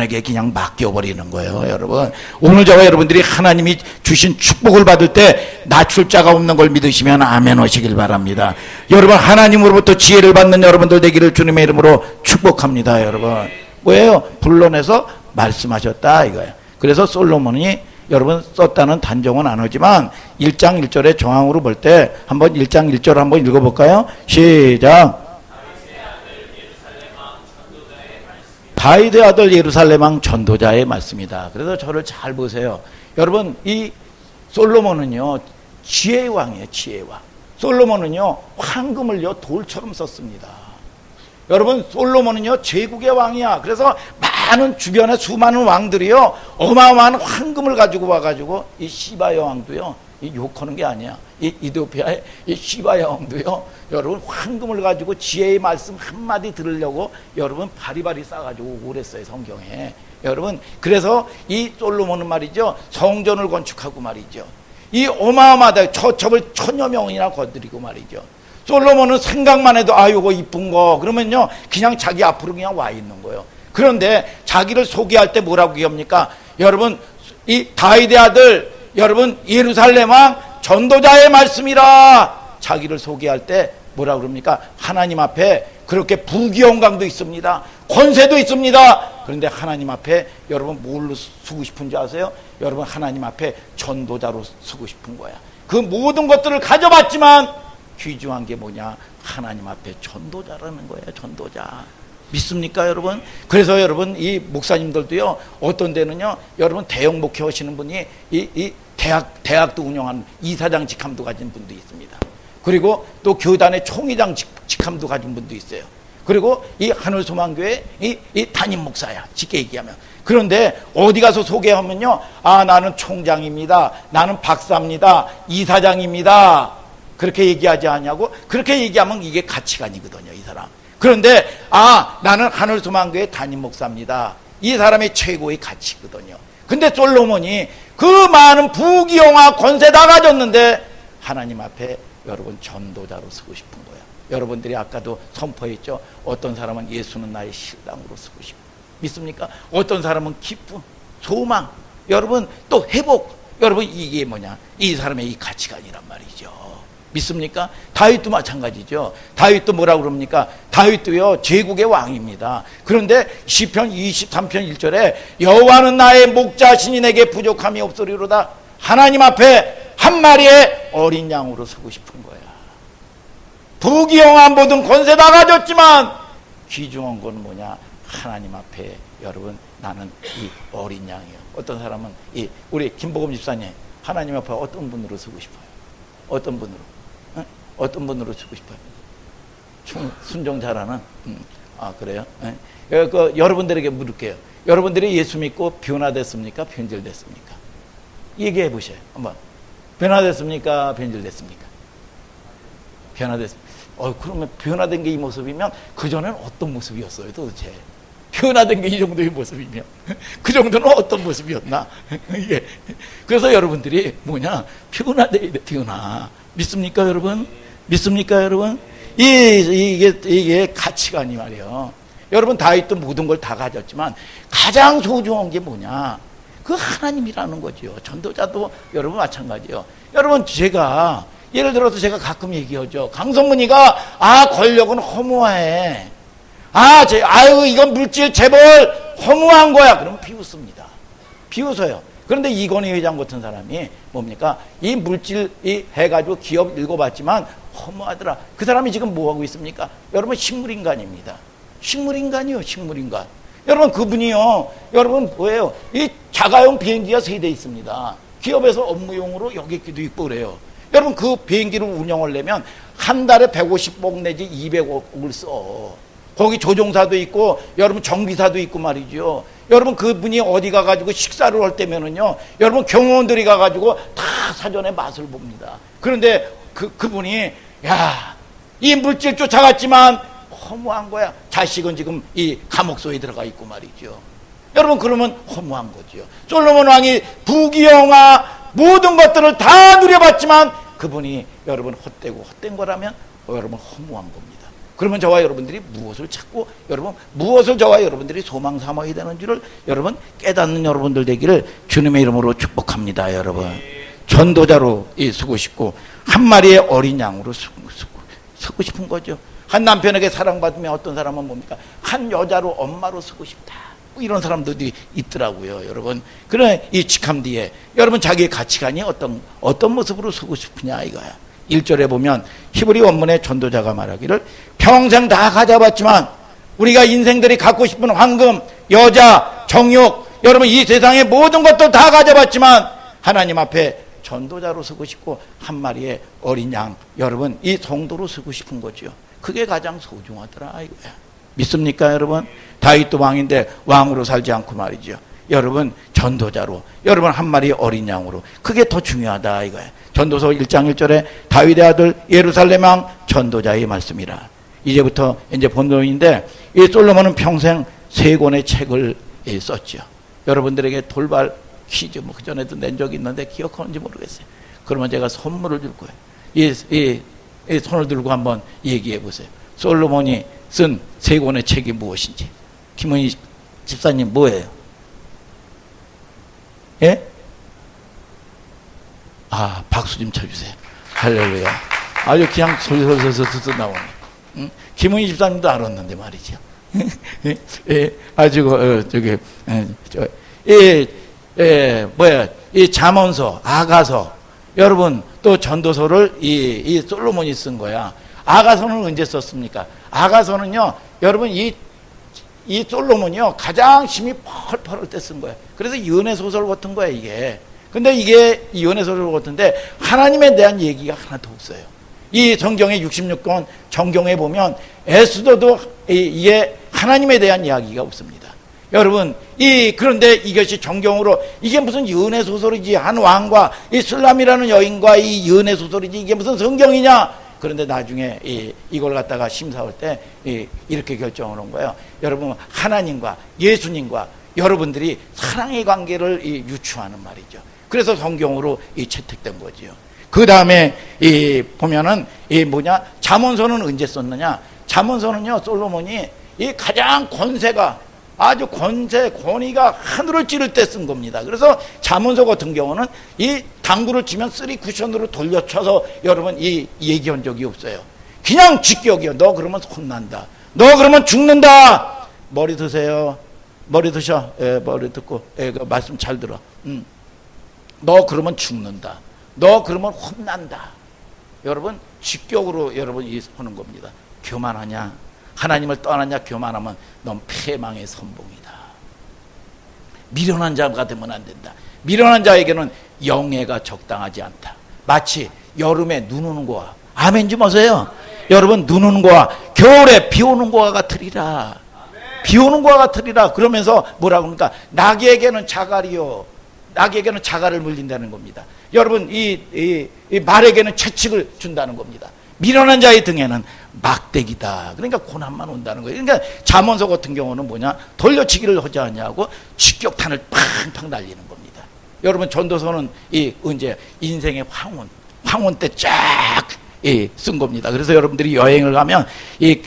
에게 그냥 맡겨버리는 거예요. 여러분, 오늘 저와 여러분들이 하나님이 주신 축복을 받을 때 낮출 자가 없는 걸 믿으시면 아멘 하시길 바랍니다. 여러분, 하나님으로부터 지혜를 받는 여러분들 되기를 주님의 이름으로 축복합니다. 여러분, 뭐예요? 불러내서 말씀하셨다 이거예요. 그래서 솔로몬이 여러분 썼다는 단정은 안 하지만 1장 1절의 정황으로 볼 때 한번 1장 1절 한번 읽어볼까요? 시작. 다윗의 아들 예루살렘 왕 전도자의 말씀이다. 그래서 저를 잘 보세요. 여러분, 이 솔로몬은요 지혜의 왕이에요. 지혜의 왕. 솔로몬은요 황금을요 돌처럼 썼습니다. 여러분, 솔로몬은요 제국의 왕이야. 그래서 많은 주변에 수많은 왕들이요 어마어마한 황금을 가지고 와가지고 이 시바 여왕도요 이 욕하는 게 아니야. 이 이디오피아의 이 시바 여왕도요 여러분 황금을 가지고 지혜의 말씀 한마디 들으려고 여러분 바리바리 싸가지고 오고 그랬어요 성경에. 여러분, 그래서 이 솔로몬은 말이죠 성전을 건축하고 말이죠 이 어마어마하다 처첩을 1000여 명이나 거드리고 말이죠. 솔로몬은 생각만 해도 아 요거 이쁜 거 그러면요 그냥 자기 앞으로 그냥 와 있는 거예요. 그런데 자기를 소개할 때 뭐라고 얘기합니까? 여러분, 이 다윗의 아들 여러분 예루살렘 왕 전도자의 말씀이라. 자기를 소개할 때 뭐라고 그럽니까? 하나님 앞에 그렇게 부귀영광도 있습니다. 권세도 있습니다. 그런데 하나님 앞에 여러분 뭘로 쓰고 싶은지 아세요? 여러분, 하나님 앞에 전도자로 쓰고 싶은 거야. 그 모든 것들을 가져봤지만 귀중한 게 뭐냐? 하나님 앞에 전도자라는 거예요. 전도자. 믿습니까 여러분? 그래서 여러분 이 목사님들도요 어떤 데는요 여러분 대형 목회 하시는 분이 이 대학도 운영하는 이사장 직함도 가진 분도 있습니다. 그리고 또 교단의 총회장 직함도 가진 분도 있어요. 그리고 이 하늘소망교회 이 담임 목사야 쉽게 얘기하면. 그런데 어디 가서 소개하면요 아 나는 총장입니다, 나는 박사입니다, 이사장입니다 그렇게 얘기하지 않냐고. 그렇게 얘기하면 이게 가치관이거든요 이 사람. 그런데 아 나는 하늘소망교회 담임 목사입니다, 이 사람의 최고의 가치거든요. 근데 솔로몬이 그 많은 부귀영화 권세 다 가졌는데 하나님 앞에 여러분 전도자로 쓰고 싶은 거야. 여러분들이 아까도 선포했죠. 어떤 사람은 예수는 나의 신랑으로 쓰고 싶어. 믿습니까? 어떤 사람은 기쁨, 소망, 여러분 또 회복. 여러분 이게 뭐냐? 이 사람의 이 가치관이란 말이죠. 믿습니까? 다윗도 마찬가지죠. 다윗도 뭐라고 그럽니까? 다윗도요 제국의 왕입니다. 그런데 시편 23편 1절에 여호와는 나의 목자시니 내게 부족함이 없으리로다. 하나님 앞에 한 마리의 어린 양으로 서고 싶은 거야. 부귀영화 모든 권세 다 가졌지만 귀중한 건 뭐냐? 하나님 앞에 여러분 나는 이 어린 양이에요. 어떤 사람은 이 우리 김보검 집사님 하나님 앞에 어떤 분으로 서고 싶어요? 어떤 분으로? 어떤 분으로 쓰고 싶어요? 순종 잘하는? 아 그래요? 여러분들에게 물을게요. 여러분들이 예수 믿고 변화됐습니까? 변질됐습니까? 얘기해 보세요. 한번. 변화됐습니까? 변질됐습니까? 변화됐습니까? 그러면 변화된 게 이 모습이면 그전에는 어떤 모습이었어요 도대체? 변화된 게 이 정도의 모습이면 그 정도는 어떤 모습이었나? 이게 그래서 여러분들이 뭐냐? 변화돼야 돼. 변화. 믿습니까 여러분? 믿습니까 여러분? 이게 가치관이 말이에요. 여러분 다윗도 모든 걸 다 가졌지만 가장 소중한 게 뭐냐? 그 하나님이라는 거죠. 전도자도 여러분 마찬가지예요. 여러분 제가 예를 들어서 제가 가끔 얘기하죠. 강성문이가 권력은 허무해. 아유 이건 물질 재벌 허무한 거야. 그럼 비웃습니다. 비웃어요. 그런데 이건희 회장 같은 사람이 뭡니까? 이 물질 해가지고 기업 읽어봤지만 허무하더라. 그 사람이 지금 뭐 하고 있습니까? 여러분 식물인간입니다. 식물인간이요, 식물인간. 여러분 그분이요, 여러분 뭐예요? 이 자가용 비행기가 3대 있습니다. 기업에서 업무용으로 여객기도 있고 그래요. 여러분 그 비행기를 운영하려면 한 달에 150억 내지 200억을 써. 거기 조종사도 있고 여러분 정비사도 있고 말이죠. 여러분 그분이 어디 가가지고 식사를 할 때면은요 여러분 경호원들이 가가지고 다 사전에 맛을 봅니다. 그런데 그분이 이 물질 쫓아갔지만 허무한 거야. 자식은 지금 이 감옥소에 들어가 있고 말이죠. 여러분 그러면 허무한 거죠. 솔로몬 왕이 부귀영화 모든 것들을 다 누려봤지만 그분이 여러분 헛되고 헛된 거라면 여러분 허무한 겁니다. 그러면 저와 여러분들이 무엇을 찾고 여러분 무엇을 저와 여러분들이 소망 삼아야 되는 줄을 여러분 깨닫는 여러분들 되기를 주님의 이름으로 축복합니다. 여러분 전도자로 쓰고 싶고 한 마리의 어린 양으로 쓰고 싶은 거죠. 한 남편에게 사랑받으면 어떤 사람은 뭡니까? 한 여자로 엄마로 쓰고 싶다. 뭐 이런 사람들이 있더라고요. 여러분 그런 이 직함 뒤에 여러분 자기의 가치관이 어떤 모습으로 쓰고 싶으냐 이거야. 1절에 보면 히브리 원문의 전도자가 말하기를 평생 다 가져봤지만 우리가 인생들이 갖고 싶은 황금, 여자, 정욕 여러분 이 세상의 모든 것들 다 가져봤지만 하나님 앞에 전도자로 쓰고 싶고 한 마리의 어린 양 여러분 이 성도로 쓰고 싶은 거죠. 그게 가장 소중하더라 이거야. 믿습니까 여러분? 다윗도 왕인데 왕으로 살지 않고 말이죠. 여러분 전도자로 여러분 한 마리의 어린 양으로 그게 더 중요하다 이거야. 전도서 1장 1절에 다윗의 아들 예루살렘 왕 전도자의 말씀이라. 이제부터 이제 본론인데 이 솔로몬은 평생 3권의 책을 썼죠. 여러분들에게 돌발 퀴즈 뭐 그전에도 낸 적이 있는데 기억하는지 모르겠어요. 그러면 제가 선물을 줄 거예요. 이 손을 들고 한번 얘기해 보세요. 솔로몬이 쓴 3권의 책이 무엇인지. 김은희 집사님 뭐예요? 예? 아, 박수 좀 쳐주세요. 할렐루야. 아주 그냥 솔솔솔솔 나오네. 응? 김은희 집사님도 알았는데 말이죠. 예, 아주 저기 이 잠언서, 아가서, 여러분 또 전도서를 이 솔로몬이 쓴 거야. 아가서는 언제 썼습니까? 아가서는요, 여러분 이 솔로몬이요 가장 힘이 펄펄할 때 쓴 거예요. 그래서 연애 소설 같은 거야 이게. 근데 이게 연애 소설 같은데 하나님에 대한 얘기가 하나도 없어요. 이 성경의 66권 정경에 보면 에스더도 이게 하나님에 대한 이야기가 없습니다. 여러분 그런데 이것이 정경으로 이게 무슨 연애 소설이지, 한 왕과 이 술람이라는 여인과 이 연애 소설이지 이게 무슨 성경이냐? 그런데 나중에 이걸 갖다가 심사할 때 이렇게 결정을 한 거예요. 여러분 하나님과 예수님과 여러분들이 사랑의 관계를 유추하는 말이죠. 그래서 성경으로 채택된 거죠. 그 다음에 보면은 잠언서는 언제 썼느냐? 잠언서는요 솔로몬이 가장 권위가 하늘을 찌를 때 쓴 겁니다. 그래서 잠언서 같은 경우는 이 당구를 치면 3 쿠션으로 돌려쳐서 여러분 얘기한 적이 없어요. 그냥 직격이요. 너 그러면 혼난다. 너 그러면 죽는다. 머리 드세요. 머리 드셔. 머리 듣고 그 말씀 잘 들어. 너 그러면 죽는다. 너 그러면 혼난다. 여러분 직격으로 여러분 하는 겁니다. 교만하냐? 하나님을 떠나냐? 교만하면 넌 패망의 선봉이다. 미련한 자가 되면 안 된다. 미련한 자에게는 영예가 적당하지 않다. 마치 여름에 눈 오는 거와, 아멘 좀 하세요. 여러분 눈 오는 거와 겨울에 비 오는 거와 같으리라. 비 오는 거와 같으리라. 그러면서 뭐라고 합니까? 낙에게는 자갈이요, 낙에게는 자갈을 물린다는 겁니다. 여러분 이 말에게는 채찍을 준다는 겁니다. 미련한 자의 등에는 막대기다. 그러니까 고난만 온다는 거예요. 그러니까 잠언서 같은 경우는 돌려치기를 하지 않냐고 직격탄을 팡팡 날리는 겁니다. 여러분 전도서는 언제 인생의 황혼 때 쫙 쓴 겁니다. 그래서 여러분들이 여행을 가면 이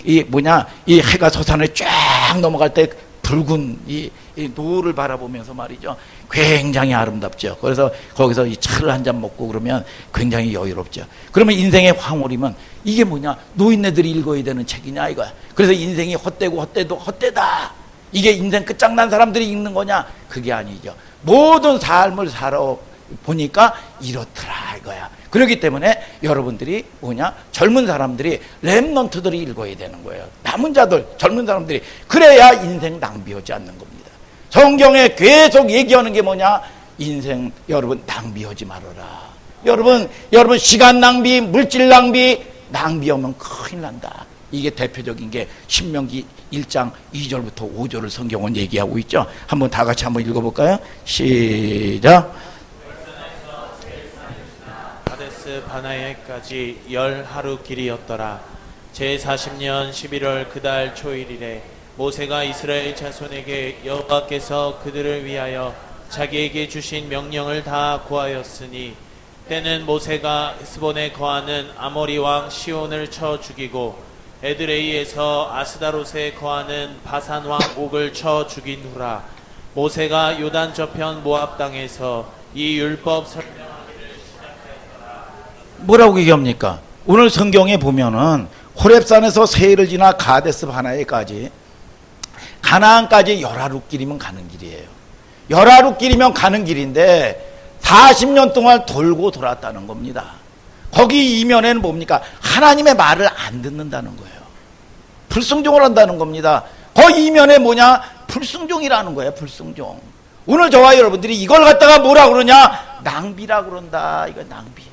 해가 서산을 쫙 넘어갈 때 붉은 이 노을을 바라보면서 말이죠. 굉장히 아름답죠. 그래서 거기서 이 차를 한 잔 먹고 그러면 굉장히 여유롭죠. 그러면 인생의 황홀이면 이게 노인네들이 읽어야 되는 책이냐 이거야. 그래서 인생이 헛되고 헛되다. 이게 인생 끝장난 사람들이 읽는 거냐? 그게 아니죠. 모든 삶을 살아보니까 이렇더라 이거야. 그렇기 때문에 여러분들이 젊은 사람들이 렘넌트들이 읽어야 되는 거예요. 남은 자들, 젊은 사람들이. 그래야 인생 낭비하지 않는 겁니다. 성경에 계속 얘기하는 게 인생 여러분 낭비하지 말아라. 여러분 시간 낭비, 물질 낭비하면 큰일 난다. 이게 대표적인 게 신명기 1장 2절부터 5절을 성경은 얘기하고 있죠. 한번 다 같이 한번 읽어볼까요? 시작. 가데스 바나에까지 10하루 길이었더라. 제40년 11월 그달 초일일에 모세가 이스라엘 자손에게 여호와께서 그들을 위하여 자기에게 주신 명령을 다 고하였으니 때는 모세가 헤스본에 거하는 아모리 왕 시온을 쳐 죽이고 에드레이에서 아스다롯에 거하는 바산 왕 옥을 쳐 죽인 후라. 모세가 요단 저편 모압 땅에서 이 율법 뭐라고 얘기합니까? 오늘 성경에 보면은 호렙산에서 세일을 지나 가데스 바네아까지 가나안까지 열하루길이면 가는 길이에요. 열하루길이면 가는 길인데 40년 동안 돌고 돌았다는 겁니다. 거기 이면에는 뭡니까? 하나님의 말을 안 듣는다는 거예요. 불순종을 한다는 겁니다. 거기 이면에 뭐냐? 불순종이라는 거예요. 불순종. 오늘 저와 여러분들이 이걸 갖다가 뭐라 그러냐? 낭비라 그런다. 이거 낭비.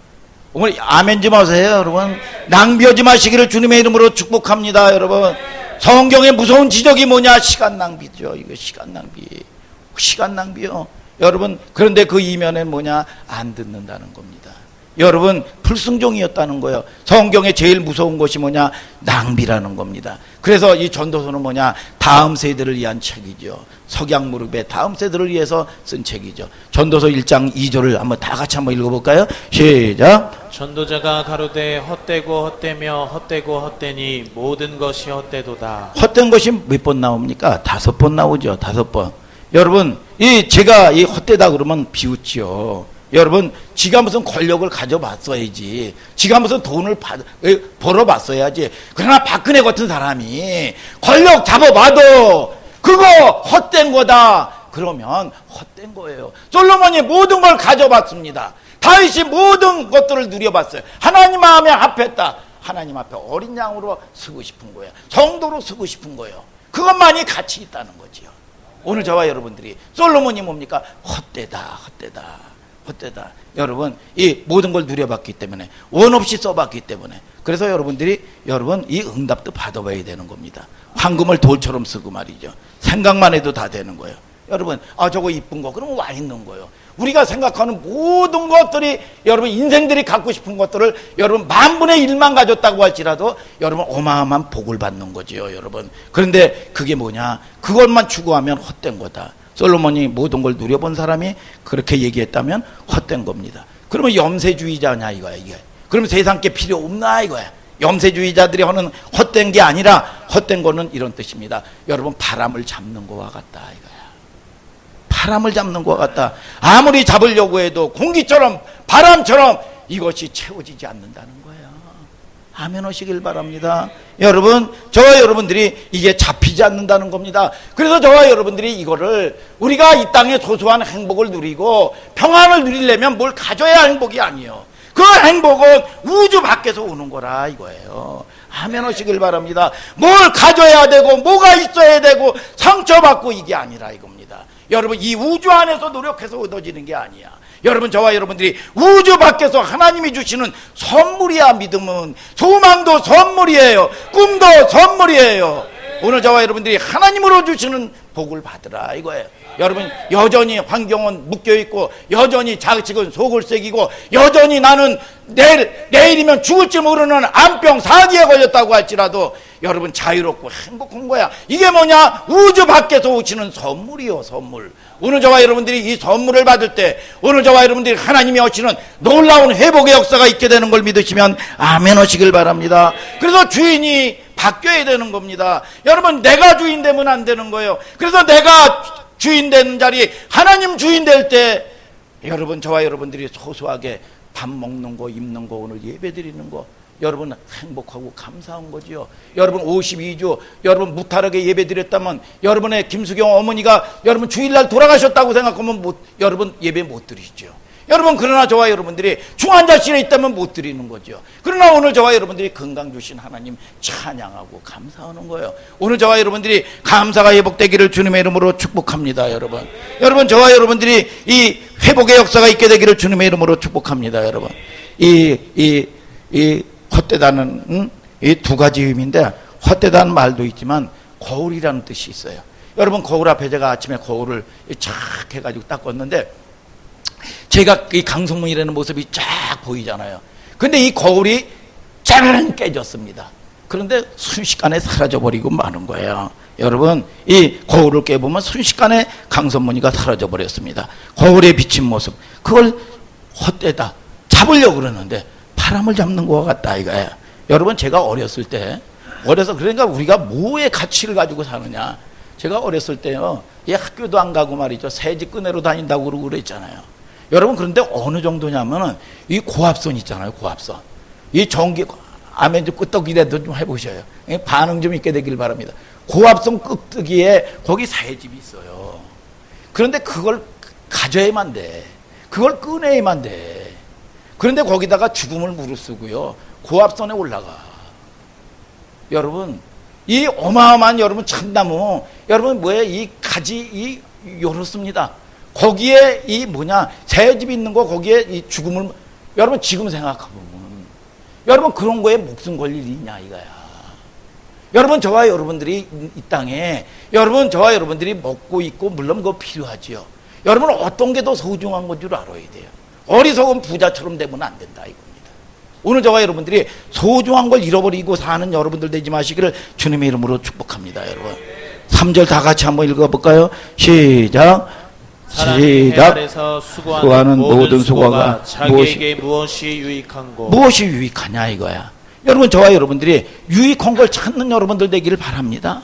오늘 아멘 좀 하세요, 여러분. 낭비하지 마시기를 주님의 이름으로 축복합니다, 여러분. 성경의 무서운 지적이 뭐냐? 시간 낭비죠. 이거 시간 낭비. 시간 낭비요. 여러분, 그런데 그 이면에 뭐냐? 안 듣는다는 겁니다. 여러분, 불순종이었다는 거예요. 성경에 제일 무서운 것이 뭐냐? 낭비라는 겁니다. 그래서 이 전도서는 뭐냐? 다음 세대를 위한 책이죠. 석양무릎에 다음 세대를 위해서 쓴 책이죠. 전도서 1장 2절을 한번 다 같이 한번 읽어볼까요? 시작. 전도자가 가로되 헛되고 헛되며 헛되고 헛되니 모든 것이 헛되도다. 헛된 것이 몇 번 나옵니까? 5번 나오죠. 5번. 여러분, 제가 이 헛되다 그러면 비웃지요. 여러분, 지가 무슨 권력을 가져봤어야지. 지가 무슨 돈을 벌어봤어야지. 그러나 박근혜 같은 사람이 권력 잡아봐도 그거 헛된 거다. 그러면 헛된 거예요. 솔로몬이 모든 걸 가져봤습니다. 다윗이 모든 것들을 누려봤어요. 하나님 마음에 합했다. 하나님 앞에 어린 양으로 쓰고 싶은 거예요. 성도로 쓰고 싶은 거예요. 그것만이 가치 있다는 거지요. 오늘 저와 여러분들이 솔로몬이 뭡니까? 헛되다, 헛되다, 헛되다. 여러분, 이 모든 걸 누려봤기 때문에, 원 없이 써봤기 때문에, 그래서 여러분들이 여러분 이 응답도 받아봐야 되는 겁니다. 황금을 돌처럼 쓰고 말이죠. 생각만 해도 다 되는 거예요. 여러분, 저거 이쁜 거 그러면 와 있는 거예요. 우리가 생각하는 모든 것들이, 여러분 인생들이 갖고 싶은 것들을 여러분 10,000분의 1만 가졌다고 할지라도 여러분 어마어마한 복을 받는 거지요, 여러분. 그런데 그게 뭐냐? 그것만 추구하면 헛된 거다. 솔로몬이 모든 걸 누려본 사람이 그렇게 얘기했다면 헛된 겁니다. 그러면 염세주의자냐 이거야, 이게. 그러면 세상 게 필요 없나 이거야. 염세주의자들이 하는 헛된 게 아니라, 헛된 거는 이런 뜻입니다. 여러분, 바람을 잡는 거와 같다 이거야. 바람을 잡는 것 같다. 아무리 잡으려고 해도 공기처럼 바람처럼 이것이 채워지지 않는다는 거예요. 아멘 하시길 바랍니다. 여러분, 저와 여러분들이 이게 잡히지 않는다는 겁니다. 그래서 저와 여러분들이 이거를, 우리가 이 땅에 소소한 행복을 누리고 평안을 누리려면 뭘 가져야 행복이 아니에요. 그 행복은 우주 밖에서 오는 거라 이거예요. 아멘 하시길 바랍니다. 뭘 가져야 되고 뭐가 있어야 되고 상처받고 이게 아니라 이겁니다. 여러분, 이 우주 안에서 노력해서 얻어지는 게 아니야. 여러분, 저와 여러분들이 우주 밖에서 하나님이 주시는 선물이야. 믿음은, 소망도 선물이에요. 꿈도 선물이에요. 오늘 저와 여러분들이 하나님으로 주시는 복을 받으라 이거예요. 여러분, 여전히 환경은 묶여있고, 여전히 자식은 속을 새기고, 여전히 나는 내일이면 죽을지 모르는 암병 사기에 걸렸다고 할지라도 여러분 자유롭고 행복한 거야. 이게 뭐냐? 우주 밖에서 오시는 선물이요, 선물. 오늘 저와 여러분들이 이 선물을 받을 때, 오늘 저와 여러분들이 하나님이 하시는 놀라운 회복의 역사가 있게 되는 걸 믿으시면 아멘 하시길 바랍니다. 그래서 주인이 바뀌어야 되는 겁니다. 여러분, 내가 주인 되면 안 되는 거예요. 그래서 내가 주인 되는 자리, 하나님 주인 될 때, 여러분, 저와 여러분들이 소소하게 밥 먹는 거, 입는 거, 오늘 예배 드리는 거, 여러분 행복하고 감사한 거지요. 여러분 52주 여러분 무탈하게 예배 드렸다면, 여러분의 김수경 어머니가 여러분 주일날 돌아가셨다고 생각하면 여러분 예배 못 드리죠. 여러분, 그러나 저와 여러분들이 중환자실에 있다면 못 드리는 거죠. 그러나 오늘 저와 여러분들이 건강 주신 하나님 찬양하고 감사하는 거예요. 오늘 저와 여러분들이 감사가 회복되기를 주님의 이름으로 축복합니다. 여러분, 저와 여러분들이 이 회복의 역사가 있게 되기를 주님의 이름으로 축복합니다. 여러분, 이 헛되다는 이 두 가지 의미인데, 헛되다는 말도 있지만 거울이라는 뜻이 있어요. 여러분, 거울 앞에 제가 아침에 거울을 착 해가지고 닦았는데, 제가 이 강성문이라는 모습이 쫙 보이잖아요. 근데 이 거울이 짜르릉 깨졌습니다. 그런데 순식간에 사라져버리고 마는 거예요. 여러분, 이 거울을 깨보면 순식간에 강선무늬가 사라져버렸습니다. 거울에 비친 모습, 그걸 헛되다, 잡으려고 그러는데 바람을 잡는 것 같다 이거예요. 여러분, 제가 어렸을 때 어려서 그러니까 우리가 뭐의 가치를 가지고 사느냐. 제가 어렸을 때요, 이 학교도 안 가고 말이죠. 새집 끄내로 다닌다고 그러고 그랬잖아요. 여러분, 그런데 어느 정도냐면은 이 고압선 있잖아요. 고압선. 이 전기, 아멘 좀 끄떡이라도 좀 해보셔요. 반응 좀 있게 되길 바랍니다. 고압선 끄떡이에 거기 새집이 있어요. 그런데 그걸 가져야만 돼. 그걸 꺼내야만 돼. 그런데 거기다가 죽음을 무릅쓰고요. 고압선에 올라가. 여러분, 이 어마어마한 여러분 참나무, 여러분 뭐예요? 이 가지, 요렇습니다. 거기에 이 뭐냐, 새집이 있는 거 거기에 이 죽음을, 여러분 지금 생각해보면, 여러분 그런 거에 목숨 걸 일이 있냐 이거야. 여러분 저와 여러분들이 이 땅에, 여러분 저와 여러분들이 먹고 있고 물론 그거 필요하지요. 여러분 어떤 게 더 소중한 건 줄 알아야 돼요. 어리석은 부자처럼 되면 안 된다 이겁니다. 오늘 저와 여러분들이 소중한 걸 잃어버리고 사는 여러분들 되지 마시기를 주님의 이름으로 축복합니다. 여러분 3절 다 같이 한번 읽어볼까요? 시작. 시작. 수고하는 모든 수고가 자기에게 무엇이 유익한고 무엇이 유익하냐 이거야. 여러분 저와 여러분들이 유익한 걸 찾는 여러분들 되기를 바랍니다.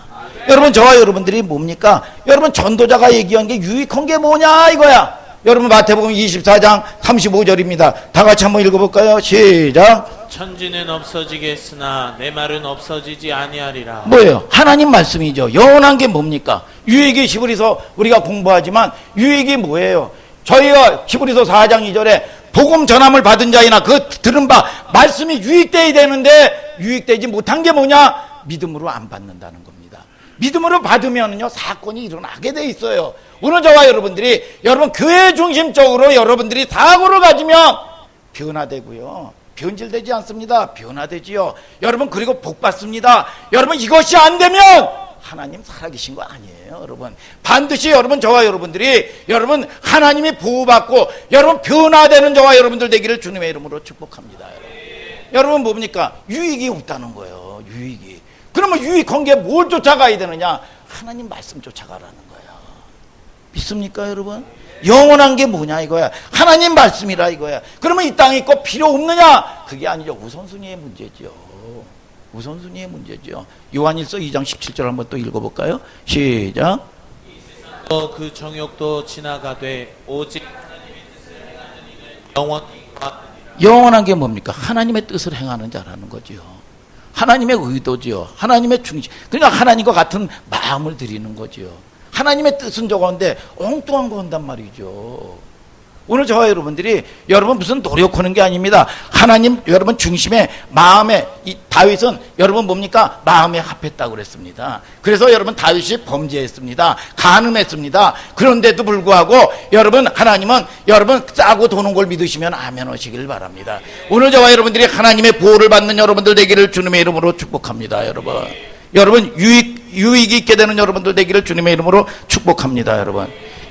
여러분 저와 여러분들이 뭡니까? 여러분 전도자가 얘기한 게 유익한 게 뭐냐 이거야. 여러분 마태복음 24장 35절입니다. 다 같이 한번 읽어볼까요? 시작. 천지는 없어지겠으나 내 말은 없어지지 아니하리라. 뭐예요? 하나님 말씀이죠. 영원한 게 뭡니까? 유익이 히브리서 우리가 공부하지만 유익이 뭐예요? 저희가 히브리서 4장 2절에 복음 전함을 받은 자이나 그 들은 바 말씀이 유익돼야 되는데 유익되지 못한 게 뭐냐? 믿음으로 안 받는다는 겁니다. 믿음으로 받으면요 사건이 일어나게 돼 있어요. 오늘 저와 여러분들이 여러분 교회 중심적으로 여러분들이 사고를 가지면 변화되고요. 변질되지 않습니다. 변화되지요. 여러분 그리고 복 받습니다. 여러분 이것이 안 되면 하나님 살아계신 거 아니에요. 여러분 반드시 여러분 저와 여러분들이 여러분 하나님이 보호받고 여러분 변화되는 저와 여러분들 되기를 주님의 이름으로 축복합니다. 여러분 뭡니까? 유익이 없다는 거예요. 유익이. 그러면 유익한 게 뭘 쫓아가야 되느냐? 하나님 말씀 쫓아가라는 거예요. 믿습니까 여러분? 영원한 게 뭐냐 이거야. 하나님 말씀이라 이거야. 그러면 이 땅에 있고 필요 없느냐? 그게 아니죠. 우선순위의 문제죠. 우선순위의 문제죠. 요한일서 2장 17절 한번 또 읽어볼까요? 시작. 그 정욕도 지나가되 오직 영원한 게 뭡니까? 하나님의 뜻을 행하는 자라는 거죠. 하나님의 의도죠. 하나님의 중심. 그러니까 하나님과 같은 마음을 드리는 거죠. 하나님의 뜻은 저건데 엉뚱한 거 한단 말이죠. 오늘 저와 여러분들이 여러분 무슨 노력하는 게 아닙니다. 하나님 여러분 중심에 마음에 이 다윗은 여러분 뭡니까? 마음에 합했다고 그랬습니다. 그래서 여러분 다윗이 범죄했습니다. 간음했습니다. 그런데도 불구하고 여러분 하나님은 여러분 싸고 도는 걸 믿으시면 아멘 하시길 바랍니다. 오늘 저와 여러분들이 하나님의 보호를 받는 여러분들 되기를 주님의 이름으로 축복합니다. 여러분 유익이 있게 되는 여러분들 되기를 주님의 이름으로 축복합니다.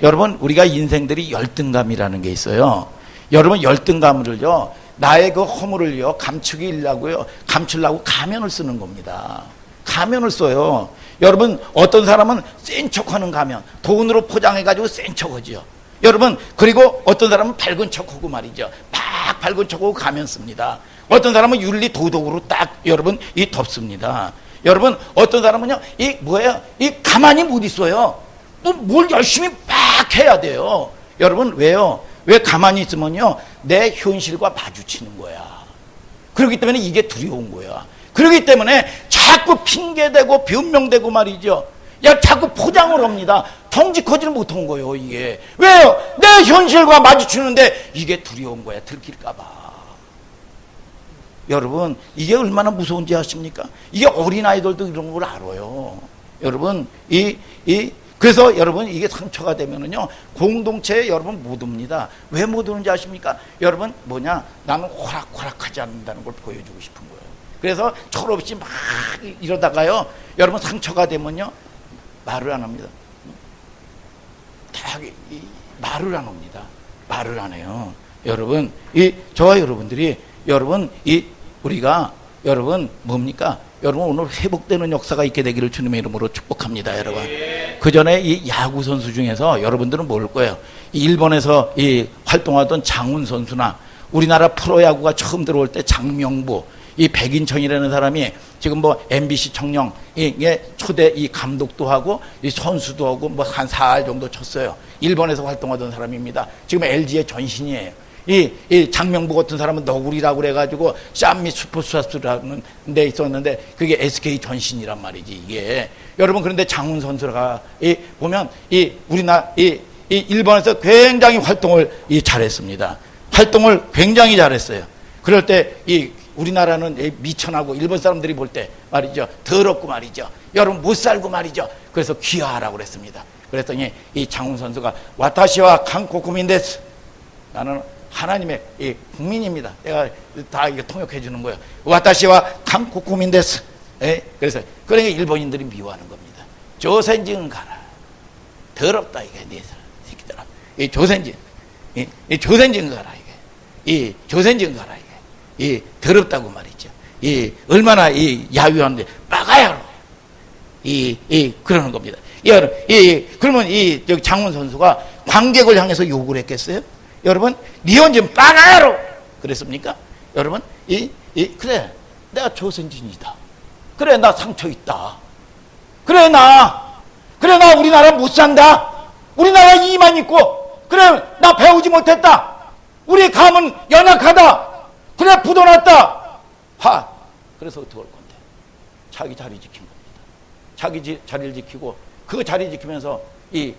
여러분 우리가 인생들이 열등감이라는 게 있어요. 여러분 열등감을요 나의 그 허물을요 감추려고요 감추려고 가면을 쓰는 겁니다. 가면을 써요. 여러분 어떤 사람은 센 척하는 가면 돈으로 포장해 가지고 센 척하지요. 여러분 그리고 어떤 사람은 밝은 척하고 말이죠. 막 밝은 척하고 가면 씁니다. 어떤 사람은 윤리 도덕으로 딱 여러분 이 덮습니다. 여러분 어떤 사람은요 이 뭐예요? 이 가만히 못 있어요. 뭘 열심히 막 해야 돼요. 여러분 왜요? 왜 가만히 있으면요 내 현실과 마주치는 거야. 그렇기 때문에 이게 두려운 거야. 그렇기 때문에 자꾸 핑계대고 변명되고 말이죠. 야 자꾸 포장을 합니다. 정직하지를 못한 거예요. 이게 왜요? 내 현실과 마주치는데 이게 두려운 거야. 들킬까 봐. 여러분 이게 얼마나 무서운지 아십니까? 이게 어린아이들도 이런 걸 알아요. 여러분 그래서 여러분 이게 상처가 되면은요 공동체에 여러분 못 옵니다. 왜 못 오는지 아십니까? 여러분 뭐냐? 나는 호락호락하지 않는다는 걸 보여주고 싶은 거예요. 그래서 철없이 막 이러다가요 여러분 상처가 되면요 말을 안 합니다. 말을 안 합니다. 말을 안 해요. 여러분 저와 여러분들이 여러분 우리가 여러분 뭡니까? 여러분 오늘 회복되는 역사가 있게 되기를 주님의 이름으로 축복합니다. 여러분 그 전에 이 야구 선수 중에서 여러분들은 모를 거예요. 일본에서 활동하던 장훈 선수나 우리나라 프로야구가 처음 들어올 때 장명부 이 백인청이라는 사람이 지금 뭐 MBC 청룡의 초대 이 감독도 하고 이 선수도 하고 뭐 한 4할 정도 쳤어요. 일본에서 활동하던 사람입니다. 지금 LG의 전신이에요. 이 장명부 같은 사람은 너구리라고 그래가지고 쌈미 슈퍼스타스라는 데 있었는데 그게 SK 전신이란 말이지 이게. 여러분 그런데 장훈 선수가 보면 우리나라 일본에서 굉장히 활동을 잘했습니다. 활동을 굉장히 잘했어요. 그럴 때 우리나라는 미천하고 일본 사람들이 볼 때 말이죠, 더럽고 말이죠, 여러분 못 살고 말이죠. 그래서 귀화하라고 그랬습니다. 그랬더니 이 장훈 선수가 와타시와 한국국민 데스, 나는 하나님의 국민입니다. 내가 다 이거 통역해 주는 거예요. 와타시와 한국국민 데스. 그래서 그러니까 일본인들이 미워하는 겁니다. 조선진 가라. 더럽다 이게 네 새끼들아. 이 조선진, 이 조선진 가라 이게. 이 조선진 가라 이게. 이 더럽다고 말이죠. 이 얼마나 야유한데 빠가야로. 그러는 겁니다. 그러면 저기 장훈 선수가 관객을 향해서 욕을 했겠어요? 여러분, 니혼진 빠가야로! 그랬습니까? 여러분, 그래, 내가 조선진이다. 그래, 나 상처 있다. 그래, 나 우리나라 못 산다. 우리나라 이만 있고, 그래, 나 배우지 못했다. 우리 감은 연약하다. 그래, 부도났다. 그래서 어떻게 할 건데? 자기 자리 지킨 겁니다. 자기 자리를 지키고, 그 자리 지키면서 이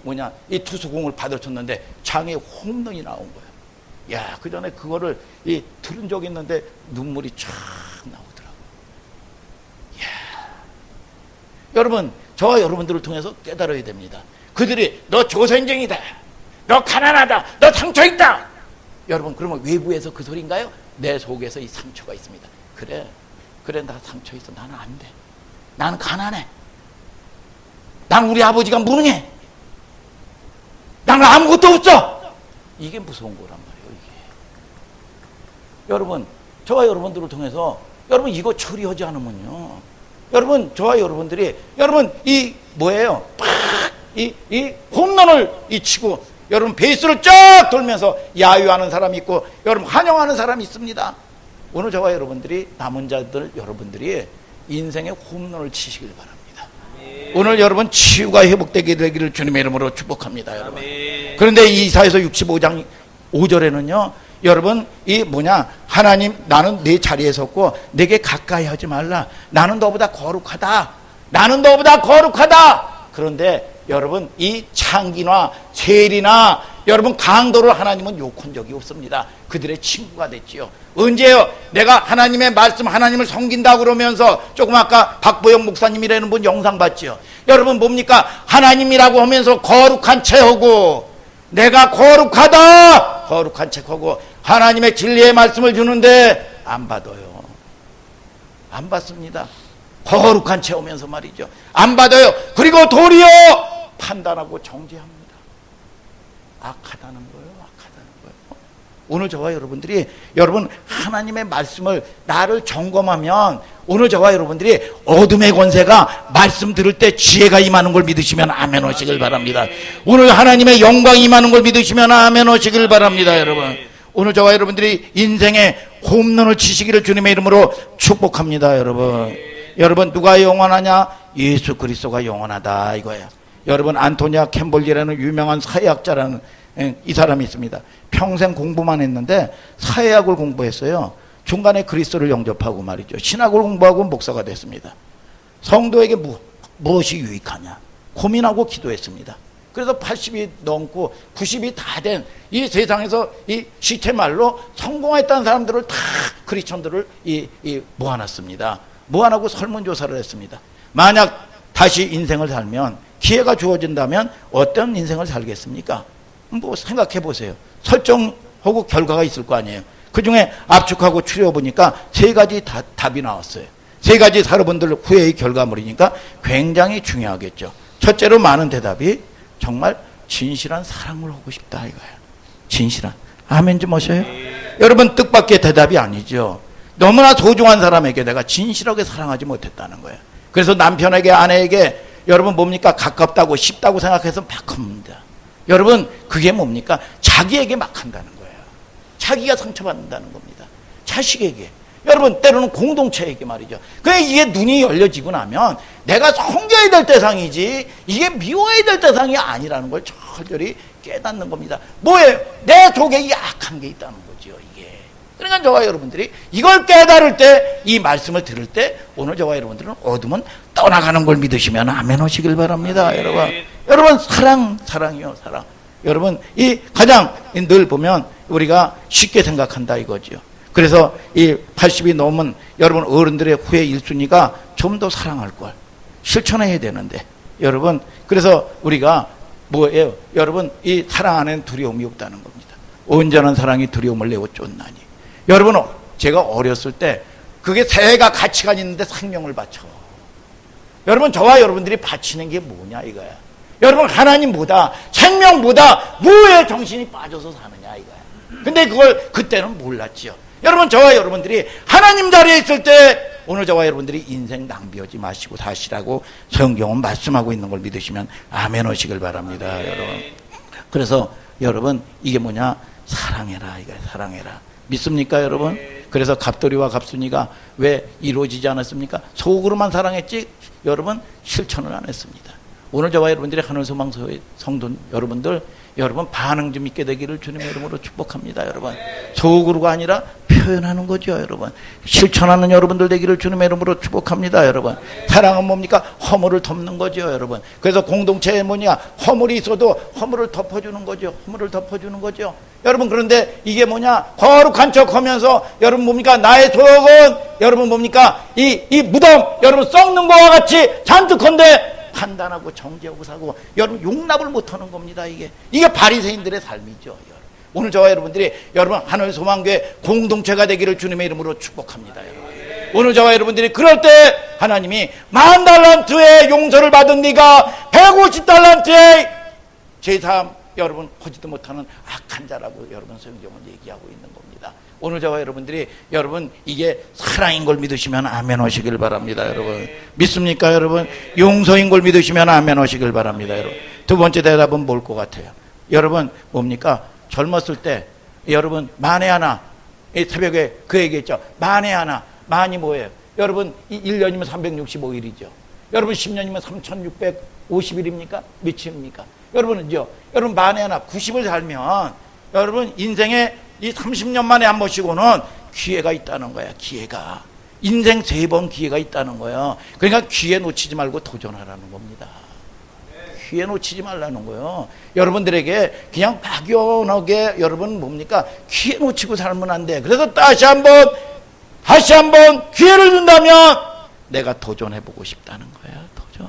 투수공을 받아쳤는데 장에 홈런이 나온 거예요. 야, 그 전에 그거를 들은 적이 있는데 눈물이 쫙 나오더라고요. 야, 여러분, 저와 여러분들을 통해서 깨달아야 됩니다. 그들이 너 조선쟁이다, 너 가난하다, 너 상처 있다. 여러분, 그러면 외부에서 그 소리인가요? 내 속에서 이 상처가 있습니다. 그래, 나 상처 있어. 나는 안 돼. 나는 가난해. 난 우리 아버지가 무능해. 나는 아무것도 없어. 이게 무서운 거란 말이에요, 이게. 여러분, 저와 여러분들을 통해서 여러분 이거 처리하지 않으면요, 여러분 저와 여러분들이 여러분 뭐예요? 이 홈런을 치고 여러분 베이스를 쫙 돌면서 야유하는 사람이 있고 여러분 환영하는 사람이 있습니다. 오늘 저와 여러분들이 남은 자들 여러분들이 인생의 홈런을 치시길 바랍니다. 오늘 여러분 치유가 회복되게 되기를 주님의 이름으로 축복합니다, 여러분. 그런데 이사야서 65장 5절에는요, 여러분 하나님, 나는 내 자리에 섰고 내게 가까이 하지 말라. 나는 너보다 거룩하다. 나는 너보다 거룩하다. 그런데 여러분 이 창기나 세리나 여러분 강도를 하나님은 욕한 적이 없습니다. 그들의 친구가 됐지요. 언제요? 내가 하나님의 말씀, 하나님을 섬긴다고 그러면서 조금 아까 박보영 목사님이라는 분 영상 봤지요. 여러분 뭡니까? 하나님이라고 하면서 거룩한 체하고, 내가 거룩하다, 거룩한 척하고 하나님의 진리의 말씀을 주는데 안 받아요. 안 받습니다. 거룩한 체하면서 말이죠. 안 받아요. 그리고 도리어 판단하고 정죄합니다. 악하다는 거예요. 악하다는 거예요. 오늘 저와 여러분들이 여러분 하나님의 말씀을 나를 점검하면 오늘 저와 여러분들이 어둠의 권세가 말씀 들을 때 지혜가 임하는 걸 믿으시면 아멘 하시길 바랍니다. 오늘 하나님의 영광이 임하는 걸 믿으시면 아멘 하시길 바랍니다. 여러분, 오늘 저와 여러분들이 인생의 홈런을 치시기를 주님의 이름으로 축복합니다. 여러분 누가 영원하냐? 예수 그리스도가 영원하다 이거예요. 여러분 안토니아 캠볼리라는 유명한 사회학자라는 이 사람이 있습니다. 평생 공부만 했는데 사회학을 공부했어요. 중간에 그리스도를 영접하고 말이죠. 신학을 공부하고 목사가 됐습니다. 성도에게 무엇이 유익하냐 고민하고 기도했습니다. 그래서 80이 넘고 90이 다 된 이 세상에서 이 시체말로 성공했다는 사람들을 다 크리스천들을 모아놨습니다. 모아놓고 설문조사를 했습니다. 만약 다시 인생을 살면 기회가 주어진다면 어떤 인생을 살겠습니까? 뭐 생각해 보세요. 설정하고 결과가 있을 거 아니에요. 그 중에 압축하고 추려보니까 3가지 답이 나왔어요. 3가지 여러분들 후회의 결과물이니까 굉장히 중요하겠죠. 첫째로 많은 대답이 정말 진실한 사랑을 하고 싶다 이거예요. 진실한. 아멘 좀 하셔요. 여러분 뜻밖의 대답이 아니죠. 너무나 소중한 사람에게 내가 진실하게 사랑하지 못했다는 거예요. 그래서 남편에게 아내에게 여러분 뭡니까? 가깝다고 쉽다고 생각해서 막 합니다. 여러분 그게 뭡니까? 자기에게 막 한다는 거예요. 자기가 상처받는다는 겁니다. 자식에게. 여러분 때로는 공동체에게 말이죠. 그러니까 이게 눈이 열려지고 나면 내가 섬겨야 될 대상이지 이게 미워야 될 대상이 아니라는 걸 절절히 깨닫는 겁니다. 뭐예요? 내 속에 약한 게 있다는 거죠, 이게. 그러니까 저와 여러분들이 이걸 깨달을 때, 이 말씀을 들을 때 오늘 저와 여러분들은 어둠은 떠나가는 걸 믿으시면 아멘 하시길 바랍니다. 여러분 사랑이요, 사랑. 여러분 이 가장 늘 보면 우리가 쉽게 생각한다 이거죠. 그래서 이 80이 넘은 여러분 어른들의 후회 1순위가 좀 더 사랑할 걸 실천해야 되는데, 여러분 그래서 우리가 뭐예요? 여러분 이 사랑 안에는 두려움이 없다는 겁니다. 온전한 사랑이 두려움을 내어 쫓나니. 여러분 제가 어렸을 때 그게 새가 가치가 있는데 생명을 바쳐. 여러분 저와 여러분들이 바치는 게 뭐냐 이거야. 여러분 하나님보다 생명보다 무에 정신이 빠져서 사느냐 이거야. 근데 그걸 그때는 몰랐지요. 여러분 저와 여러분들이 하나님 자리에 있을 때 오늘 저와 여러분들이 인생 낭비하지 마시고 사시라고 성경은 말씀하고 있는 걸 믿으시면 아멘 하시길 바랍니다. 여러분 그래서 여러분 이게 뭐냐, 사랑해라 이거야. 사랑해라. 믿습니까 여러분? 그래서 갑돌이와 갑순이가 왜 이루어지지 않았습니까? 속으로만 사랑했지 여러분 실천을 안 했습니다. 오늘 저와 여러분들이 하늘소망서의 성도 여러분들, 여러분 반응 좀 있게 되기를 주님의 이름으로 축복합니다. 여러분 속으로가 아니라 표현하는 거죠. 여러분 실천하는 여러분들 되기를 주님의 이름으로 축복합니다. 여러분 사랑은 뭡니까? 허물을 덮는 거죠. 여러분 그래서 공동체에 뭐냐, 허물이 있어도 허물을 덮어주는 거죠. 허물을 덮어주는 거죠. 여러분 그런데 이게 뭐냐, 거룩한 척하면서 여러분 뭡니까, 나의 속은 여러분 뭡니까, 이 무덤 여러분 썩는 거와 같이 잔뜩한데 판단하고 정죄하고 사고 여러분 용납을 못하는 겁니다. 이게 바리새인들의 삶이죠. 여러분. 오늘 저와 여러분들이 여러분 하늘소망교회 공동체가 되기를 주님의 이름으로 축복합니다. 여러분. 오늘 저와 여러분들이 그럴 때 하나님이 10,000달란트의 용서를 받은 네가 150달란트의 제3 여러분 하지도 못하는 악한 자라고 여러분 성경은 얘기하고 있는 겁니다. 오늘 저와 여러분들이 여러분 이게 사랑인 걸 믿으시면 아멘 하시길 바랍니다. 여러분 믿습니까? 여러분 용서인 걸 믿으시면 아멘 하시길 바랍니다. 여러분 두 번째 대답은 뭘 것 같아요? 여러분 뭡니까? 젊었을 때 여러분 만에 하나, 이 새벽에 그 얘기했죠. 만에 하나, 만이 뭐예요? 여러분 1년이면 365일이죠. 여러분 10년이면 3650일입니까? 며칠입니까? 여러분은요, 여러분 만에 하나 90을 살면 여러분 인생에 이 30년 만에 한 번씩오는 기회가 있다는 거야. 기회가 인생 3번 기회가 있다는 거예요. 그러니까 기회 놓치지 말고 도전하라는 겁니다. 기회 놓치지 말라는 거예요. 여러분들에게 그냥 막연하게 여러분 뭡니까, 기회 놓치고 살면 안 돼. 그래서 다시 한번 기회를 준다면 내가 도전해보고 싶다는 거야. 도전.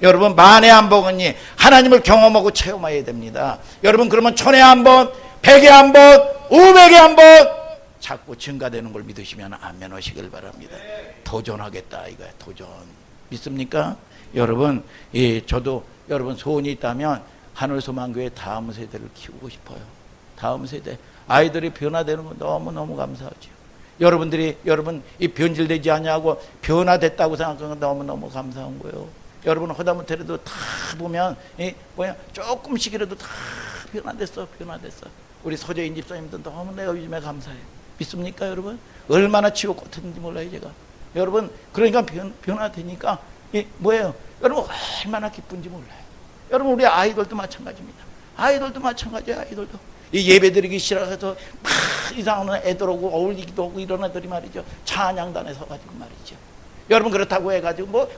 여러분 만에 한 번은요 하나님을 경험하고 체험해야 됩니다. 여러분 그러면 1000에 한 번, 100에 한 번, 500에 한 번 자꾸 증가되는 걸 믿으시면 아멘 하시길 바랍니다. 도전하겠다 이거야. 도전. 믿습니까? 여러분 저도 여러분 소원이 있다면 하늘소망교회 다음 세대를 키우고 싶어요. 다음 세대 아이들이 변화되는 거 너무너무 감사하죠. 여러분들이 여러분 이 변질되지 않냐고 변화됐다고 생각하는 건 너무너무 감사한 거예요. 여러분 허다못해라도 다 보면 조금씩이라도 다 변화됐어. 우리 서재인 집사님도 너무 내가 요즘에 감사해요. 믿습니까 여러분? 얼마나 치고 꽂혔는지 몰라요 제가. 여러분 그러니까 변화되니까 뭐예요? 여러분 얼마나 기쁜지 몰라요. 여러분 우리 아이들도 마찬가지입니다. 아이들도 마찬가지예요. 아이들도 이 예배드리기 싫어서 막 이상한 애들 오고 어울리기도 하고 이런 애들이 말이죠. 찬양단에 서가지고 말이죠. 여러분 그렇다고 해가지고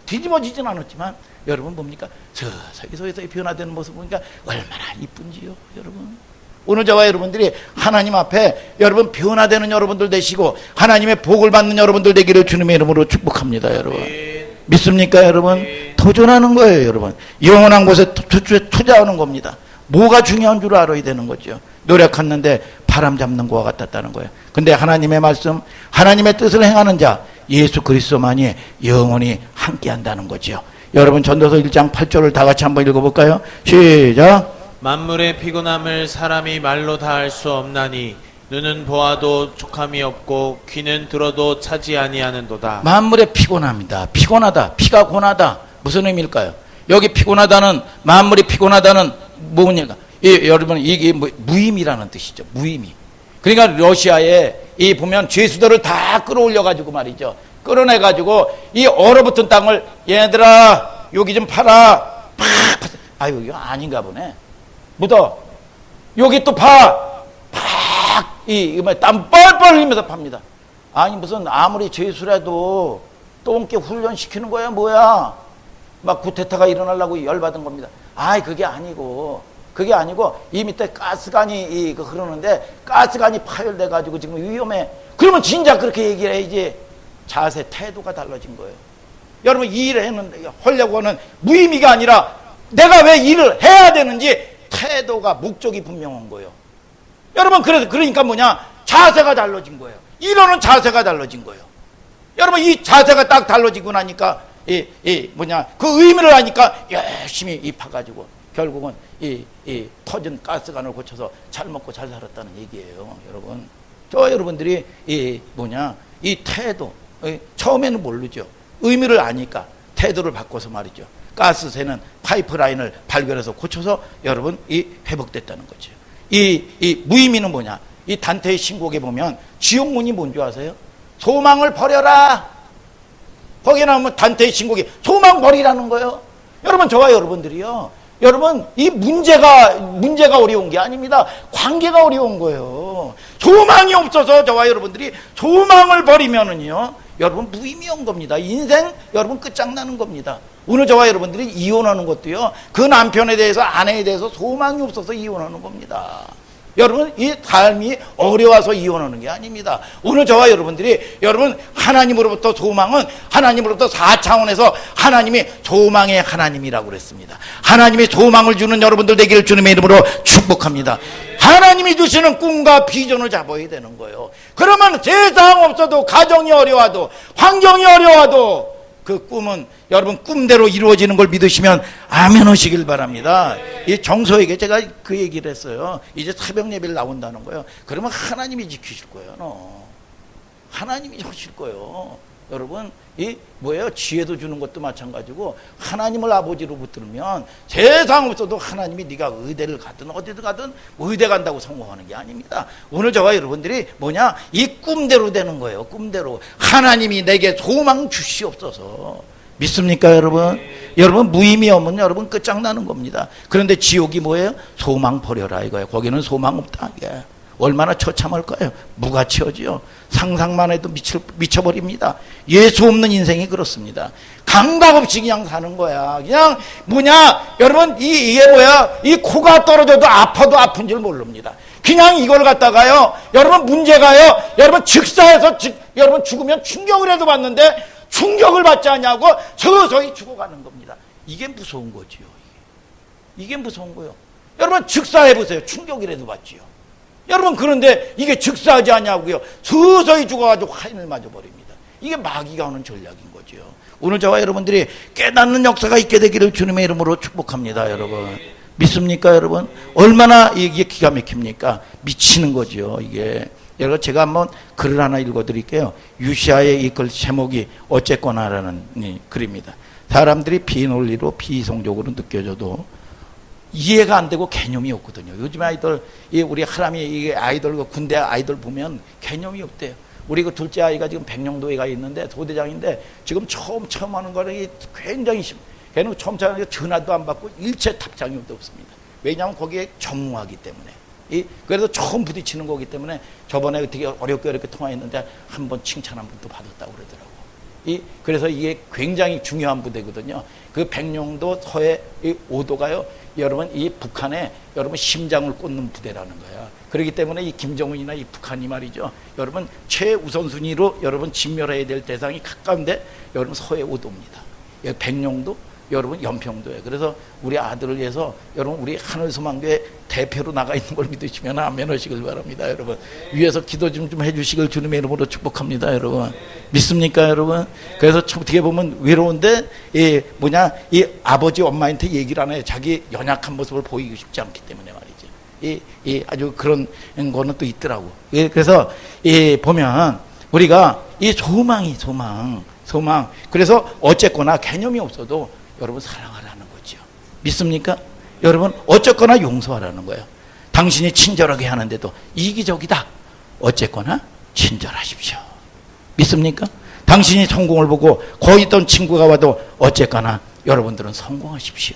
뒤집어지진 않았지만 여러분 뭡니까? 서서히 변화되는 모습 보니까 얼마나 이쁜지요. 여러분 오늘 저와 여러분들이 하나님 앞에 여러분 변화되는 여러분들 되시고 하나님의 복을 받는 여러분들 되기를 주님의 이름으로 축복합니다. 여러분 믿습니까? 여러분 도전하는 거예요. 여러분 영원한 곳에 투자하는 겁니다. 뭐가 중요한 줄 알아야 되는 거죠. 노력했는데 바람 잡는 거와 같았다는 거예요. 근데 하나님의 말씀, 하나님의 뜻을 행하는 자 예수 그리스도만이 영원히 함께 한다는 거죠. 여러분 전도서 1장 8절을 다 같이 한번 읽어볼까요? 시작. 만물의 피곤함을 사람이 말로 다 할 수 없나니 눈은 보아도 족함이 없고 귀는 들어도 차지 아니하는도다. 만물의 피곤함이다. 피곤하다. 피가 고나다. 무슨 의미일까요? 여기 피곤하다는, 만물이 피곤하다는 뭐냐? 여러분 이게 무임이라는 뜻이죠. 무임이. 그러니까 러시아에 이 보면 죄수들을 다 끌어올려 가지고 말이죠. 끌어내 가지고 이 얼어붙은 땅을 얘네들아 여기 좀 팔아. 팍. 아유 이거 아닌가 보네. 묻어. 여기 또 파. 팍. 땀 뻘뻘 흘리면서 팝니다. 아니 무슨 아무리 죄수라도 똥개 훈련시키는 거야 뭐야. 막 구테타가 일어나려고 열받은 겁니다. 아이 그게 아니고 이 밑에 가스관이 흐르는데 가스관이 파열돼 가지고 지금 위험해. 그러면 진짜 그렇게 얘기를 해야지. 자세 태도가 달라진 거예요. 여러분 이 일을 했는데 하려고 하는 무의미가 아니라 내가 왜 일을 해야 되는지 태도가 목적이 분명한 거예요. 여러분 그러니까 뭐냐 자세가 달라진 거예요. 이러는 자세가 달라진 거예요. 여러분 이 자세가 딱 달라지고 나니까 그 의미를 아니까 열심히 파가지고 결국은 터진 가스관을 고쳐서 잘 먹고 잘 살았다는 얘기예요. 여러분 여러분들이 이 태도 처음에는 모르죠. 의미를 아니까 태도를 바꿔서 말이죠. 가스 새는 파이프라인을 발견해서 고쳐서 여러분 회복됐다는 거죠. 이 무의미는 뭐냐? 이 단테의 신곡에 보면 지옥문이 뭔지 아세요? 소망을 버려라. 거기에 나오면 단테의 신곡이 소망 버리라는 거예요. 여러분 저와 여러분들이요. 여러분 이 문제가 어려운 게 아닙니다. 관계가 어려운 거예요. 소망이 없어서 저와 여러분들이 소망을 버리면은요. 여러분 무의미한 겁니다. 인생 여러분 끝장나는 겁니다. 오늘 저와 여러분들이 이혼하는 것도요. 그 남편에 대해서 아내에 대해서 소망이 없어서 이혼하는 겁니다. 여러분 이 삶이 어려워서 이혼하는 게 아닙니다. 오늘 저와 여러분들이 여러분 하나님으로부터 소망은 하나님으로부터 4차원에서 하나님이 소망의 하나님이라고 그랬습니다. 하나님이 소망을 주는 여러분들 되기를 주님의 이름으로 축복합니다. 하나님이 주시는 꿈과 비전을 잡아야 되는 거예요. 그러면 세상 없어도 가정이 어려워도 환경이 어려워도 그 꿈은 여러분 꿈대로 이루어지는 걸 믿으시면 아멘 하시길 바랍니다. 이 정서에게 제가 그 얘기를 했어요. 이제 새벽 예배를 나온다는 거예요. 그러면 하나님이 지키실 거예요. 하나님이 하실 거예요. 여러분 지혜도 주는 것도 마찬가지고 하나님을 아버지로 붙들면 세상 없어도 하나님이 네가 의대를 가든 어디든 가든 의대 간다고 성공하는 게 아닙니다. 오늘 저와 여러분들이 이 꿈대로 되는 거예요. 꿈대로 하나님이 내게 소망 주시옵소서. 믿습니까 여러분? 여러분 무의미 없으면 여러분 끝장나는 겁니다. 그런데 지옥이 뭐예요? 소망 버려라 이거예요. 거기는 소망 없다. 얼마나 처참할까요? 무가치하지요. 상상만 해도 미쳐버립니다. 예수 없는 인생이 그렇습니다. 감각 없이 그냥 사는 거야. 그냥 여러분 이게 이 코가 떨어져도 아파도 아픈 줄 모릅니다. 그냥 이걸 갖다가요. 여러분 문제가요. 여러분 즉사해서 여러분 죽으면 충격을 해도 받는데 충격을 받지 않냐고 서서히 죽어가는 겁니다. 이게 무서운 거지요. 이게 무서운 거예요. 여러분 즉사해보세요. 충격이라도 받지요. 여러분 그런데 이게 즉사하지 않냐고요. 서서히 죽어가지고 화인을 맞아버립니다. 이게 마귀가 하는 전략인 거죠. 오늘 저와 여러분들이 깨닫는 역사가 있게 되기를 주님의 이름으로 축복합니다. 여러분 믿습니까 여러분? 얼마나 이게 기가 막힙니까? 미치는 거죠. 이게 여러분 제가 한번 글을 하나 읽어드릴게요. 유시아의 이 글 제목이 어쨌거나라는 글입니다. 사람들이 비논리로 비이성적으로 느껴져도 이해가 안 되고 개념이 없거든요. 요즘 아이들, 우리 하람이 아이들, 군대 아이들 보면 개념이 없대요. 우리 그 둘째 아이가 지금 백령도에 가 있는데 소대장인데 지금 처음 하는 거는 굉장히 걔는 처음 하는 게 전화도 안 받고 일체 답장이 없습니다. 왜냐하면 거기에 전무하기 때문에. 그래서 처음 부딪히는 거기 때문에 저번에 되게 어렵게 통화했는데 한번 칭찬 한 번도 받았다고 그러더라고요. 그래서 이게 굉장히 중요한 부대거든요. 그 백령도 서해 오도가요. 여러분 이 북한에 여러분 심장을 꽂는 부대라는 거야. 그렇기 때문에 이 김정은이나 이 북한이 말이죠. 여러분 최우선순위로 여러분 진멸해야 될 대상이 가까운데 여러분 서해 오도입니다. 백령도 여러분 연평도에. 그래서 우리 아들을 위해서 여러분 우리 하늘소망교회 대표로 나가 있는 걸 믿으시면 아멘 하시길 바랍니다. 여러분 위에서 기도 좀 해주시길 주님의 이름으로 축복합니다. 여러분 믿습니까 여러분? 그래서 어떻게 보면 외로운데 이 아버지 엄마한테 얘기를 안 해요. 자기 연약한 모습을 보이고 싶지 않기 때문에 말이죠. 아주 그런 거는 또 있더라고. 그래서 보면 우리가 이 소망 그래서 어쨌거나 개념이 없어도 여러분 사랑하라는 거죠. 믿습니까? 여러분 어쨌거나 용서하라는 거예요. 당신이 친절하게 하는데도 이기적이다. 어쨌거나 친절하십시오. 믿습니까? 당신이 성공을 보고 거기 있던 친구가 와도 어쨌거나 여러분들은 성공하십시오.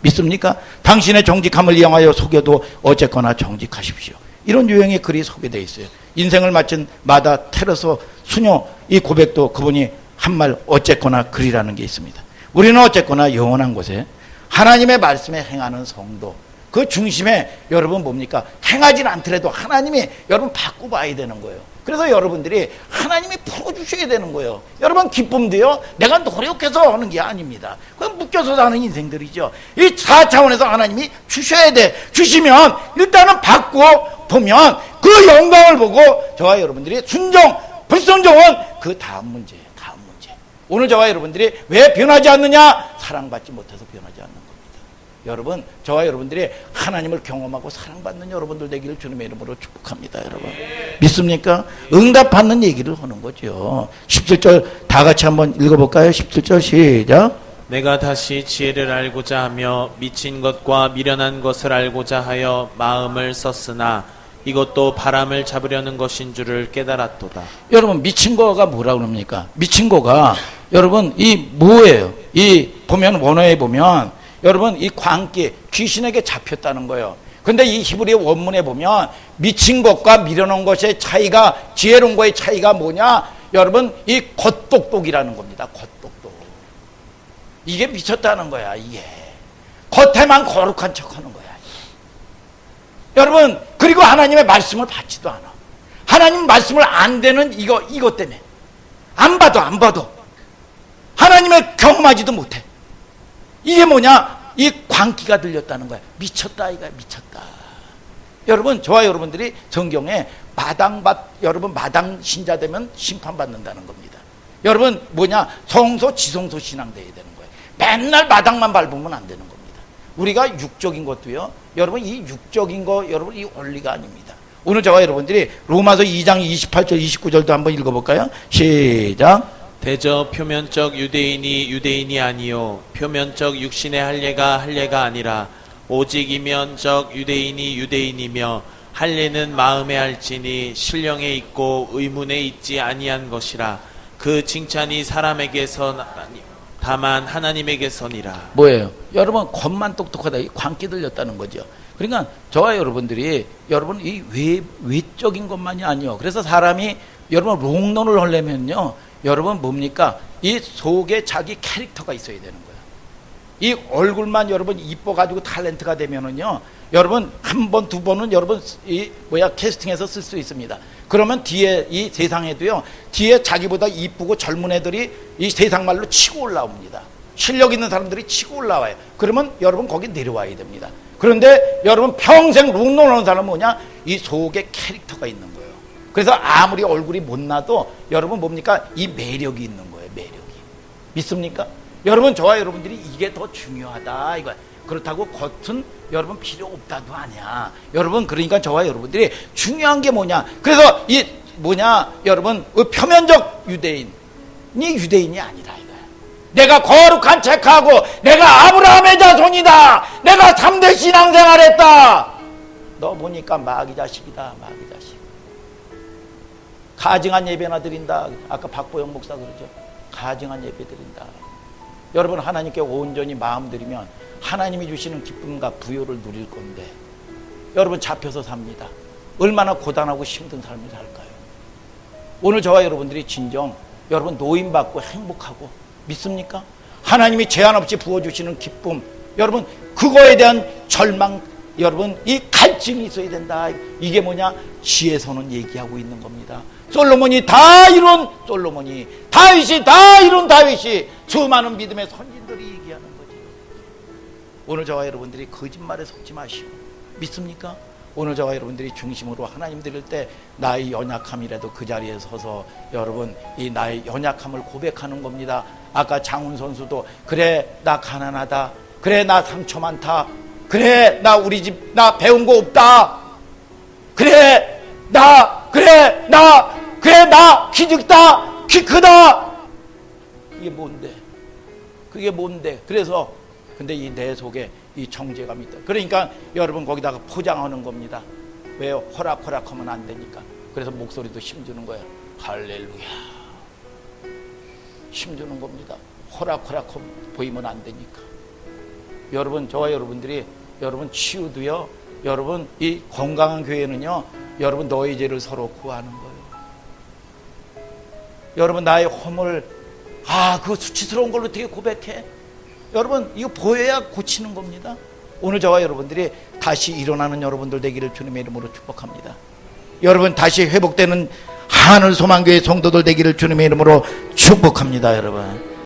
믿습니까? 당신의 정직함을 이용하여 속여도 어쨌거나 정직하십시오. 이런 유형의 글이 소개되어 있어요. 인생을 마친 마다 테레사 수녀 이 고백도 그분이 한 말 어쨌거나 글이라는 게 있습니다. 우리는 어쨌거나 영원한 곳에 하나님의 말씀에 행하는 성도, 그 중심에 여러분 뭡니까? 행하진 않더라도 하나님이 여러분 바꿔봐야 되는 거예요. 그래서 여러분들이 하나님이 풀어주셔야 되는 거예요. 여러분 기쁨도요, 내가 노력해서 하는 게 아닙니다. 그건 묶여서 사는 인생들이죠. 이 4차원에서 하나님이 주셔야 돼. 주시면 일단은 받고 보면 그 영광을 보고 저와 여러분들이 순종, 불순종은 그 다음 문제예요. 다음 문제. 오늘 저와 여러분들이 왜 변하지 않느냐? 사랑받지 못해서 변하지 않는 겁니다. 여러분, 저와 여러분들이 하나님을 경험하고 사랑받는 여러분들 되기를 주님의 이름으로 축복합니다. 여러분 믿습니까? 응답받는 얘기를 하는 거죠. 17절 다 같이 한번 읽어볼까요? 17절 시작. 내가 다시 지혜를 알고자 하며 미친 것과 미련한 것을 알고자 하여 마음을 썼으나 이것도 바람을 잡으려는 것인 줄을 깨달았도다. 여러분 미친 거가 뭐라고 그럽니까? 미친 거가 여러분 이 뭐예요? 이 보면 원어에 보면 여러분 이 광기, 귀신에게 잡혔다는 거예요. 근데 이 히브리 원문에 보면 미친 것과 미련한 것의 차이가, 지혜로운 거의 차이가 뭐냐? 여러분 이 겉똑똑이라는 겁니다. 겉똑똑. 이게 미쳤다는 거야. 이게 겉에만 거룩한 척하는 거야. 여러분 그리고 하나님의 말씀을 받지도 않아. 하나님 말씀을 안 되는 이것 때문에 안 봐도 하나님을 경험하지도 못해. 이게 뭐냐? 이 광기가 들렸다는 거야. 미쳤다 이거야. 미쳤다. 여러분 저와 여러분들이 성경에 여러분 마당 신자 되면 심판받는다는 겁니다. 여러분 뭐냐? 성소 지성소 신앙 돼야 되는 거예요. 맨날 마당만 밟으면 안 되는 겁니다. 우리가 육적인 것도요, 여러분 이 육적인 거 여러분 이 원리가 아닙니다. 오늘 저와 여러분들이 로마서 2장 28절 29절도 한번 읽어볼까요? 시작. 대저 표면적 유대인이 유대인이 아니요 표면적 육신의 할례가 아니라 오직 이면적 유대인이 유대인이며 할례는 마음에 할지니 신령에 있고 의문에 있지 아니한 것이라. 그 칭찬이 사람에게서 나니 다만 하나님에게서니라. 뭐예요? 여러분 겉만 똑똑하다, 이 광기 들렸다는 거죠. 그러니까 저와 여러분들이 여러분 이 외적인 것만이 아니요. 그래서 사람이 여러분 롱런을 하려면요, 여러분 뭡니까? 이 속에 자기 캐릭터가 있어야 되는 거예요. 이 얼굴만 여러분 이뻐가지고 탤런트가 되면은요, 여러분 한 번, 두 번은 여러분 캐스팅해서 쓸 수 있습니다. 그러면 뒤에 이 세상에도요, 뒤에 자기보다 이쁘고 젊은 애들이 이 세상 말로 치고 올라옵니다. 실력 있는 사람들이 치고 올라와요. 그러면 여러분 거기 내려와야 됩니다. 그런데 여러분 평생 롱런하는 사람은 뭐냐? 이 속에 캐릭터가 있는 거예요. 그래서 아무리 얼굴이 못나도 여러분 뭡니까? 이 매력이 있는 거예요. 매력이. 믿습니까? 여러분 저와 여러분들이 이게 더 중요하다 이거야. 그렇다고 겉은 여러분 필요 없다도 아니야. 여러분 그러니까 저와 여러분들이 중요한 게 뭐냐? 그래서 이 뭐냐? 여러분 표면적 유대인이 유대인이 아니라 이거야. 내가 거룩한 책하고 내가 아브라함의 자손이다. 내가 3대 신앙생활했다. 너 보니까 마귀 자식이다. 마귀 자식. 가증한 예배나 드린다. 아까 박보영 목사 그러죠. 가증한 예배 드린다. 여러분 하나님께 온전히 마음 드리면 하나님이 주시는 기쁨과 부요를 누릴 건데 여러분 잡혀서 삽니다. 얼마나 고단하고 힘든 삶을 살까요? 오늘 저와 여러분들이 진정 여러분 노인받고 행복하고 믿습니까? 하나님이 제한 없이 부어주시는 기쁨, 여러분 그거에 대한 절망, 여러분 이 갈증이 있어야 된다. 이게 뭐냐? 시에서는 얘기하고 있는 겁니다. 솔로몬이 다 이룬 솔로몬이, 다윗이 다 이룬 다윗이, 수많은 믿음의 선진들이 얘기하는 거지. 오늘 저와 여러분들이 거짓말에 속지 마시고 믿습니까? 오늘 저와 여러분들이 중심으로 하나님 드릴 때 나의 연약함이라도 그 자리에 서서 여러분 이 나의 연약함을 고백하는 겁니다. 아까 장훈 선수도 그래 나 가난하다, 그래 나 상처 많다, 그래 나 우리 집 나 배운 거 없다, 그래 나 키 작다, 키 크다. 이게 뭔데? 그게 뭔데? 그래서 근데 이 내 속에 이 정죄감이 있다. 그러니까 여러분 거기다가 포장하는 겁니다. 왜요? 허락하면 안 되니까. 그래서 목소리도 힘주는 거야. 할렐루야. 힘주는 겁니다. 호락호락 보이면 안 되니까. 여러분, 저와 여러분들이 여러분 치유도요, 여러분 이 건강한 교회는요, 여러분 너의 죄를 서로 구하는 거예요. 여러분 나의 허물, 그 수치스러운 걸 어떻게 고백해? 여러분 이거 보여야 고치는 겁니다. 오늘 저와 여러분들이 다시 일어나는 여러분들 되기를 주님의 이름으로 축복합니다. 여러분 다시 회복되는 하늘 소망교회 성도들 되기를 주님의 이름으로 축복합니다. 여러분